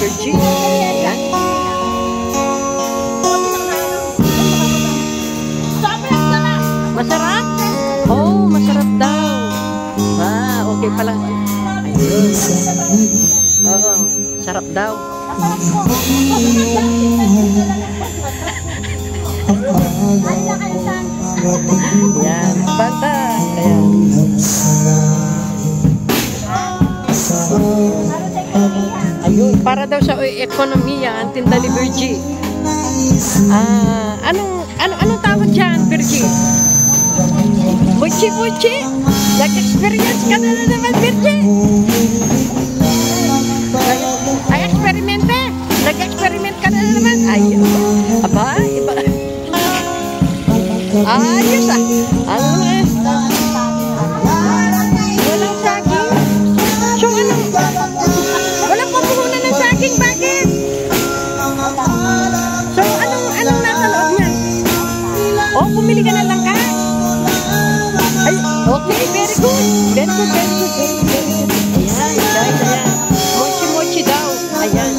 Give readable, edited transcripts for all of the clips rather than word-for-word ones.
Virgie. Ayan. Masarap? Oh, masarap daw. Ah, okay pala. Ayun. Oo, sarap daw. Yan, banta. Ayan. Ayun, para daw sa ekonomiya ang tinda ni Virgie. Anong tawag dyan, Virgie? Buchi. Nag-experience ka na naman, Virgie. Ay, eksperimente. Nag-experiment ka na naman. Ay, aba, iba. Ayos ah. Ano eh? Walang saging. So, ano? Walang papuhunan ng saging. Bakit? So, anong nasa loob niya? Oh, pumili ka na lang ka? Ay, okay, very good. Very good. Ayan, guys, ayan. Mochi daw. Ayan.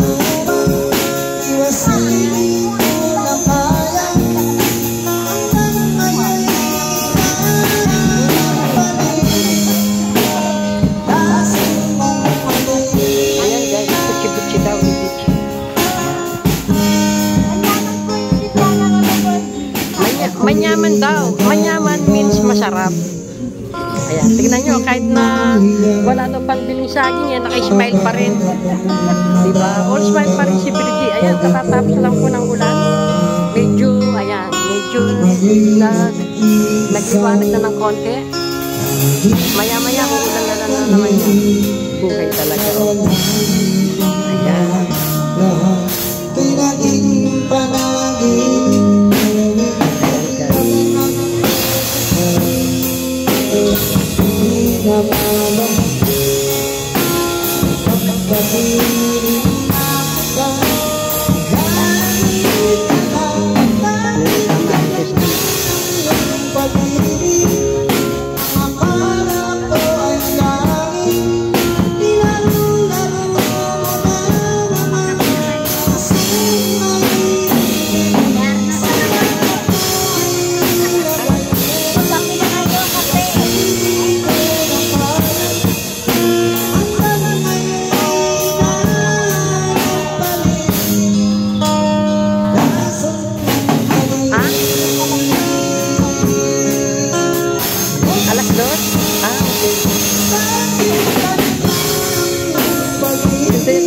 Manyaman daw. Manyaman means masarap. Ayan, tignan nyo, kahit na wala daw pang biling saging, yan, naka-smile pa rin. Diba? All smile pa rin si Virgie. Ayan, katatapos lang po ng ulan. Medyo nag-iwanag na ng konti. Maya-maya, ulan na naman yan. Buhay talaga. Ayan.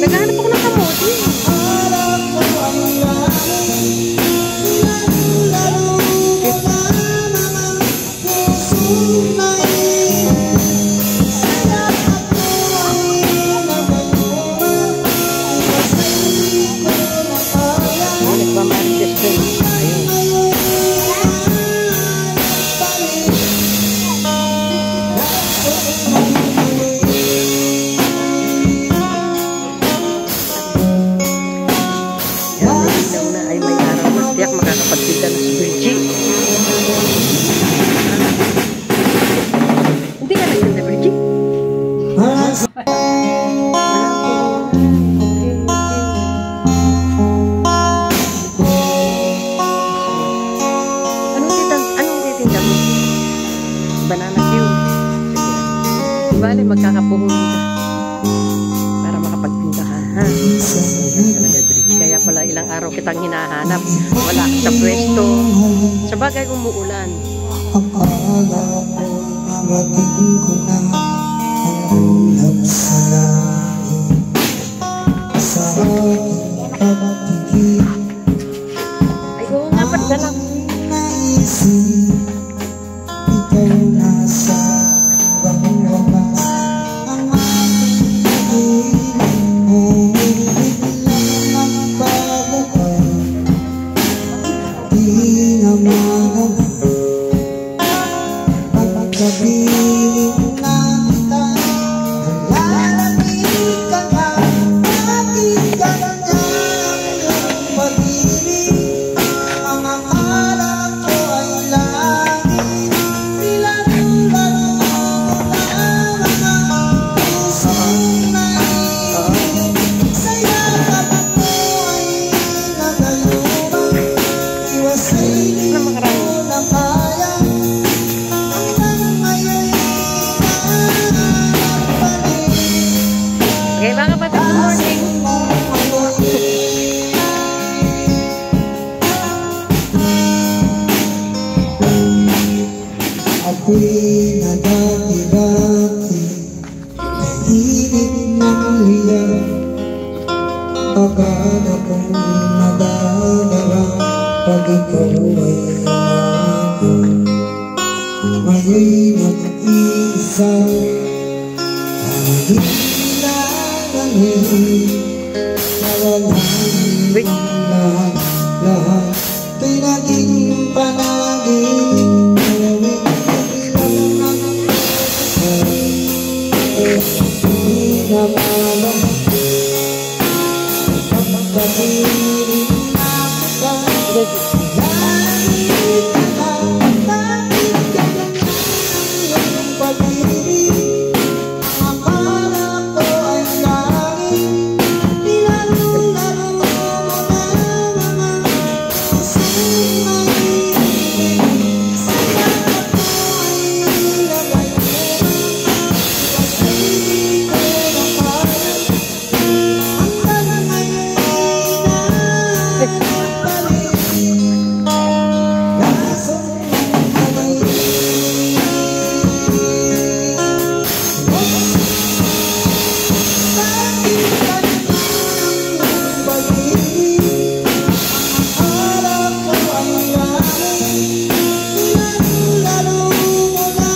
Naghahanap ako ng kamote. Makakapagpita na si Virgie. Hindi ka nagpita, Virgie? Anong titinda mo? Banana cue. Sige. Bale, magkakapuhunan ka. Para makapagpinta ka, ha? Kaya pala ilang araw kitang hinahanap. Wala sa pwesto. Sa bagay umuulan. Akala ko marating ko na ang ulap sa langit. Sa aking pagtigil ay, oo nga, ba't ka lang? naisip ikaw nasa ibang wakas. Ang aking pag-ibig mo biglang nagbabuhay. Di naman pagkabiling na kita Agad akong nadadala pag ikaw ay umaga. Ngayon'y nag-iisa, kahit lalangin, nawala ang lahat, kay naging panagin. Di na malam pagkapiling na kita, lalangin ka, bakit ganyan ang iyong pag-ibig? Ang akala ko ay langit, nilalaro mo na mga pusong mahilig. Sa yakap ko ay nilagay mo, kasi di ko na kaya. Hanggang ngayon ay nabalik, lasang mamay. Bakit ganito ang pag-ibig? Ang akala ko ay langit, nilalaro mo na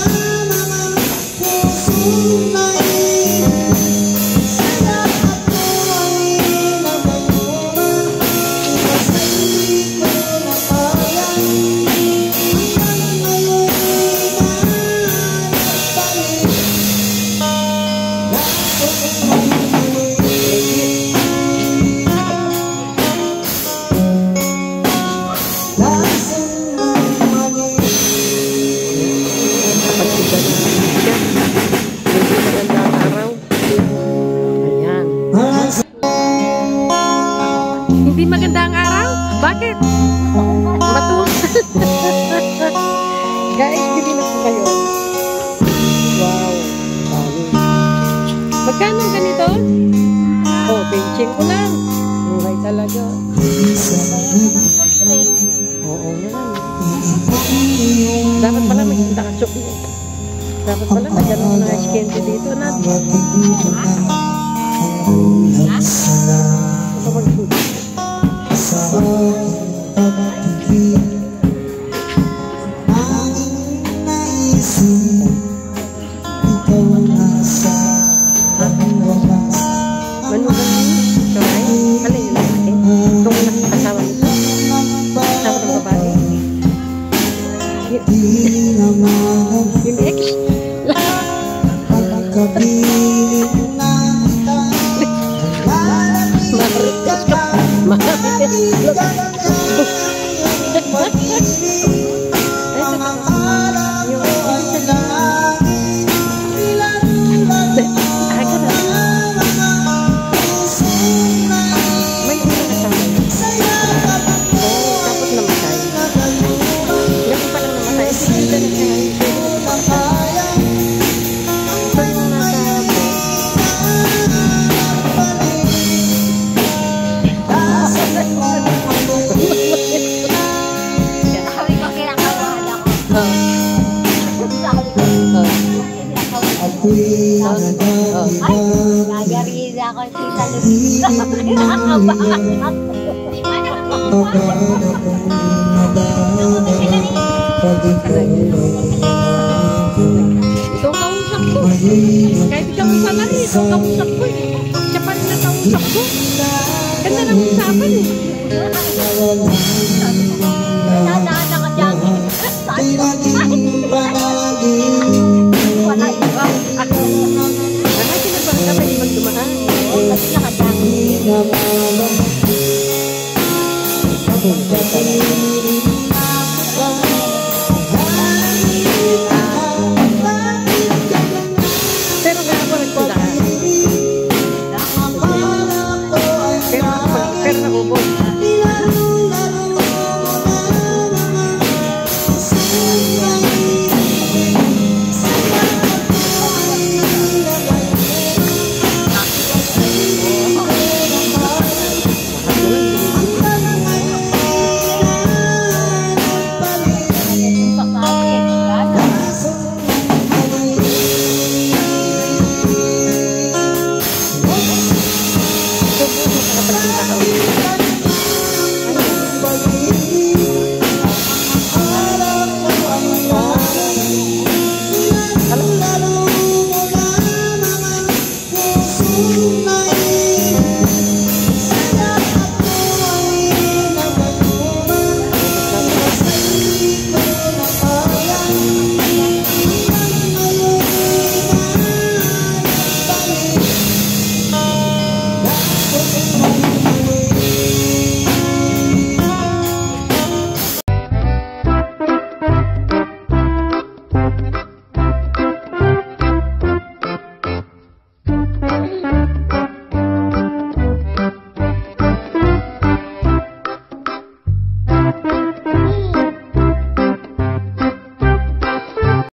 mga pusong mahilig. Sa yakap ko ay nilagay mo na, kasi di ko na kaya. Hanggang ngayon ay nabalik, lasang mamay. Lasang mamay. Kapag iba na siya. Hindi magandang araw. Ayan. Hindi magandang araw? Bakit? Matuwa. Guys, bili na po kayo. Wow. Dami. Magkano ang ganito? Oh, benching ko lang. Murray talaga. Oo naman. Dapat pala may nakachok mo. Dapat pala may ganun na ice candy dito na. Ito mag-food. Sa aking pag-ibig, aking naisip, ikaw nasa aking wakas. Manugan mo. Kamay. Alin yung lalaki? Itong asawa nito. Asawa ng babae. Di na malam Yung ex. pagkapiling na kita, lalapit ka ba? Bakit ganyan ang pag-ibig? Ang akala ko ay langit, nilalaro mo na mga pusong mahilig. May isang asawa niya. Sa yakap ko Tapos namatay. nilagay mo na, Gabi pa lang namatay. kasi Hindi di na ko na kaya. So yung nasa po. Ako'y nagagibag, Nagariza ako kita di nakakabak. Agad akong nadadala pag ikaw ay umaga. Ito ang kausap ko. Ngayon'y Kahit ikaw ang salari, ito ang kausap ko eh. Siya pa rin ang kausap ko. Ganda ng usapan eh. nawala ang lahat, Nadaan ako dyan. di naging panagin.